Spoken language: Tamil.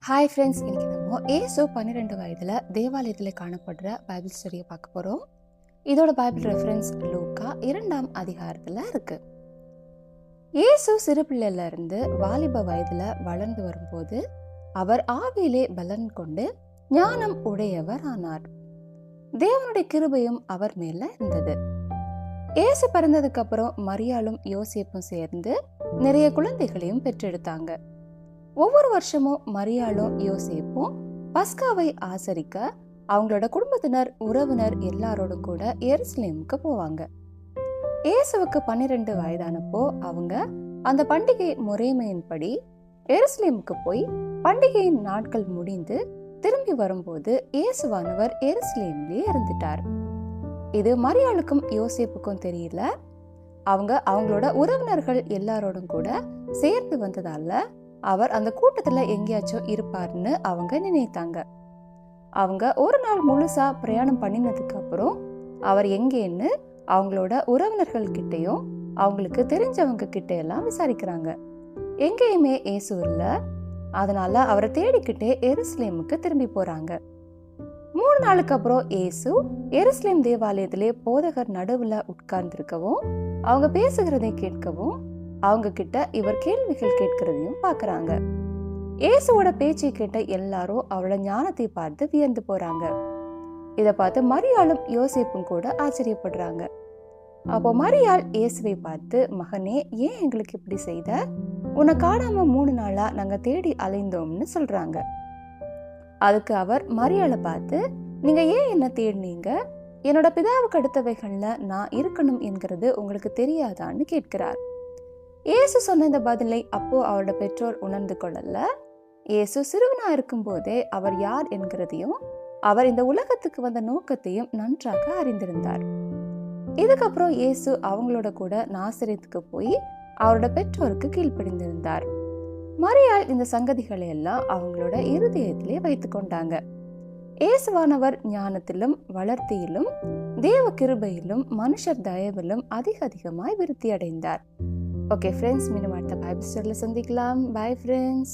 ஹாய் ஃப்ரெண்ட்ஸ், இன்னைக்கு நம்ம ஏசு 12 வயதில் தேவாலயத்தில் காணப்படுற பைபிள் ஸ்டடியை பார்க்க போகிறோம். இதோட பைபிள் ரெஃபரன்ஸ் லூக்கா 2ஆம் அதிகாரத்தில் இருக்கு. ஏசு சிறு பிள்ளையில இருந்து வாலிப வயதில் வளர்ந்து வரும்போது அவர் ஆவியிலே பலன் கொண்டு ஞானம் உடையவர் ஆனார். தேவனுடைய கிருபையும் அவர் மேல இருந்தது. ஏசு பிறந்ததுக்கு அப்புறம் மரியாளும் யோசேப்பும் சேர்ந்து நிறைய குழந்தைகளையும் பெற்றெடுத்தாங்க. ஒவ்வொரு வருஷமும் மரியாளும் யோசேப்பும் பஸ்காவை ஆசரிக்க அவங்களோட குடும்பத்தினர் உறவினர் எல்லாரோடும் கூட எருசலேமுக்கு போவாங்க. இயேசுவுக்கு 12 வயதானப்போ அவங்க அந்த பண்டிகை முறைமையின்படி எருசலேமுக்கு போய் பண்டிகையின் நாட்கள் முடிந்து திரும்பி வரும்போது இயேசுவானவர் எருசலேம்லயே இருந்துட்டார். இது மரியாளுக்கும் யோசேப்புக்கும் தெரியல. அவங்களோட உறவினர்கள் எல்லாரோடும் கூட சேர்ந்து வந்ததால அவர் அந்த கூட்டத்துல எங்கேயாச்சும் இருப்பாருன்னு அவங்க நினைத்தாங்க. அவங்க ஒரு நாள் முழுசா பிரயாணம் பண்ணினதுக்கு அப்புறம் அவர் எங்கேன்னு அவங்களோட உறவினர்கள் கிட்டையும் அவங்களுக்கு தெரிஞ்சவங்க கிட்ட எல்லாம் விசாரிக்கிறாங்க. எங்கேயுமே இயேசு இல்ல. அதனால அவரை தேடிக்கிட்டே எருசலேமுக்கு திரும்பி போறாங்க. 3 நாளுக்கு அப்புறம் இயேசு எருசலேம் தேவாலயத்திலே போதகர் நடுவுல உட்கார்ந்து இருக்கவும் அவங்க பேசுகிறதை கேட்கவும் அவங்க கிட்ட இவர் கேள்விகள் கேட்கிறதையும் பாக்குறாங்க. இயேசுவோட பேச்சை கேட்ட எல்லாரும் அவளோட ஞானத்தை பார்த்து வியந்து போறாங்க. இத பார்த்து மரியாளும் யோசேப்பும் கூட ஆச்சரியப்படுறாங்க. அப்போ மரியாள் இயேசுவை பார்த்து, மகனே, ஏன் எங்களுக்கு இப்படி செய்த? உன்னை காணாம 3 நாளா நாங்க தேடி அலைந்தோம்னு சொல்றாங்க. அதுக்கு அவர் மரியாளை பார்த்து, நீங்க ஏன் என்ன தேடினீங்க? என்னோட பிதாவுக்கு அடுத்தவைகள்ல நான் இருக்கணும் என்கிறது உங்களுக்கு தெரியாதான்னு கேட்கிறார். இயேசு சொன்ன இந்த பதிலை அப்போ அவரோட பெற்றோர் உணர்ந்து கொள்ளல. இயேசு சிறுவனா இருக்கும் போதே அவர் யார் என்கிறதையும் அவர் இந்த உலகத்துக்கு வந்த நோக்கத்தையும் நன்றாக அறிந்திருந்தார். இதுக்கப்புறம் இயேசு அவங்களோட கூட நாசரேத்துக்கு போய் அவரோட பெற்றோருக்கு கீழ்ப்படிந்திருந்தார். மரியாள் இந்த சங்கதிகளை எல்லாம் அவங்களோட இருதயத்திலே வைத்து கொண்டாங்க. இயேசுவானவர் ஞானத்திலும் வளர்த்தியிலும் தேவ கிருபையிலும் மனுஷர் தயவிலும் அதிகமாய் விருத்தி அடைந்தார். ஓகே ஃப்ரெண்ட்ஸ், மீண்டும் அடுத்த பைபிள் ஸ்டோரியில் சந்திக்கலாம். Bye friends.